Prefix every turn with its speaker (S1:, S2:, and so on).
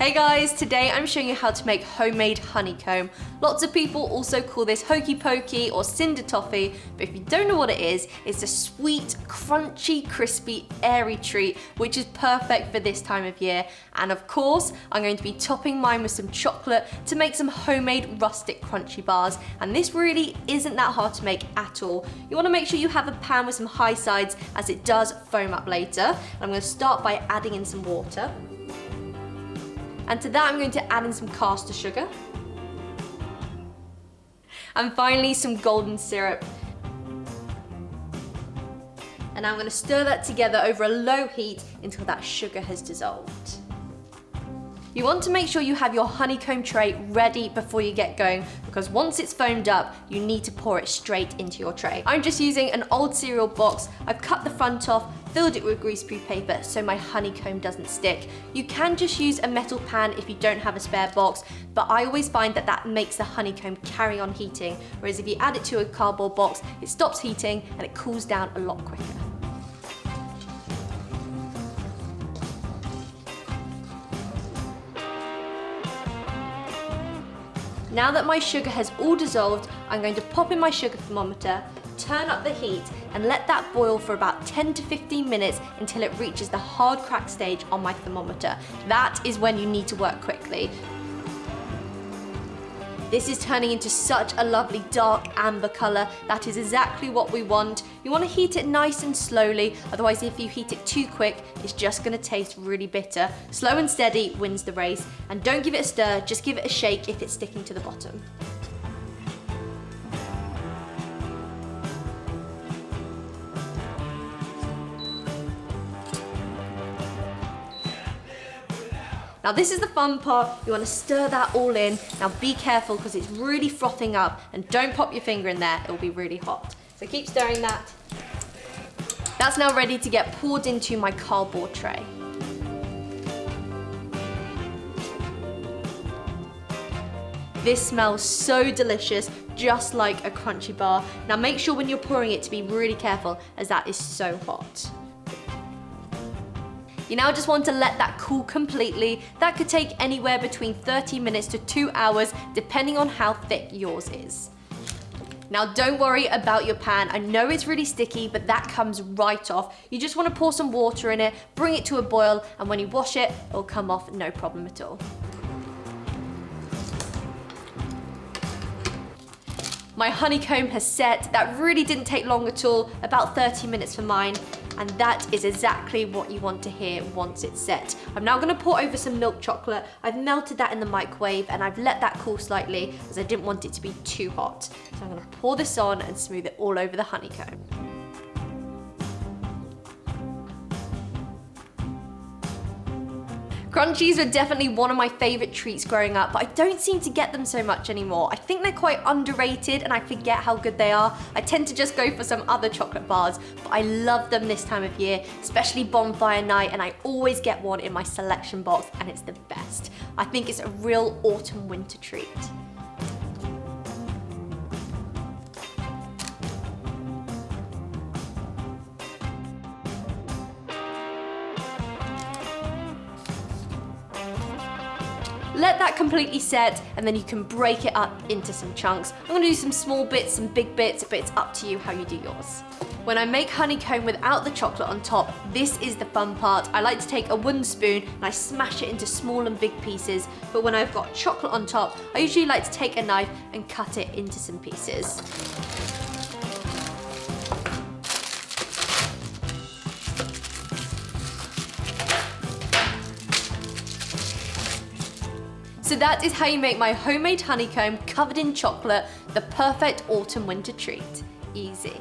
S1: Hey guys, today I'm showing you how to make homemade honeycomb. Lots of people also call this hokey pokey or cinder toffee, but if you don't know what it is, it's a sweet, crunchy, crispy, airy treat, which is perfect for this time of year. And of course, I'm going to be topping mine with some chocolate to make some homemade rustic crunchy bars. And this really isn't that hard to make at all. You want to make sure you have a pan with some high sides as it does foam up later. And I'm going to start by adding in some water. And to that I'm going to add in some caster sugar. And finally some golden syrup. And I'm going to stir that together over a low heat until that sugar has dissolved. You want to make sure you have your honeycomb tray ready before you get going, because once it's foamed up, you need to pour it straight into your tray. I'm just using an old cereal box. I've cut the front off, filled it with greaseproof paper so my honeycomb doesn't stick. You can just use a metal pan if you don't have a spare box, but I always find that that makes the honeycomb carry on heating, whereas if you add it to a cardboard box, it stops heating and it cools down a lot quicker. Now that my sugar has all dissolved, I'm going to pop in my sugar thermometer, turn up the heat, and let that boil for about 10 to 15 minutes until it reaches the hard crack stage on my thermometer. That is when you need to work quickly. This is turning into such a lovely dark amber colour. That is exactly what we want. You want to heat it nice and slowly, otherwise if you heat it too quick, it's just going to taste really bitter. Slow and steady wins the race. And don't give it a stir, just give it a shake if it's sticking to the bottom. Now this is the fun part, you want to stir that all in. Now be careful because it's really frothing up, and don't pop your finger in there, it'll be really hot. So keep stirring that. That's now ready to get poured into my cardboard tray. This smells so delicious, just like a crunchy bar. Now make sure when you're pouring it to be really careful, as that is so hot. You now just want to let that cool completely. That could take anywhere between 30 minutes to 2 hours, depending on how thick yours is. Now don't worry about your pan. I know it's really sticky, but that comes right off. You just want to pour some water in it, bring it to a boil, and when you wash it, it'll come off no problem at all. My honeycomb has set. That really didn't take long at all, about 30 minutes for mine. And that is exactly what you want to hear once it's set. I'm now gonna pour over some milk chocolate. I've melted that in the microwave and I've let that cool slightly as I didn't want it to be too hot. So I'm gonna pour this on and smooth it all over the honeycomb. Crunchies were definitely one of my favorite treats growing up, but I don't seem to get them so much anymore. I think they're quite underrated and I forget how good they are. I tend to just go for some other chocolate bars, but I love them this time of year, especially bonfire night, and I always get one in my selection box and it's the best. I think it's a real autumn winter treat. Let that completely set, and then you can break it up into some chunks. I'm gonna do some small bits, some big bits, but it's up to you how you do yours. When I make honeycomb without the chocolate on top, this is the fun part. I like to take a wooden spoon and I smash it into small and big pieces, but when I've got chocolate on top, I usually like to take a knife and cut it into some pieces. So that is how you make my homemade honeycomb covered in chocolate, the perfect autumn winter treat. Easy.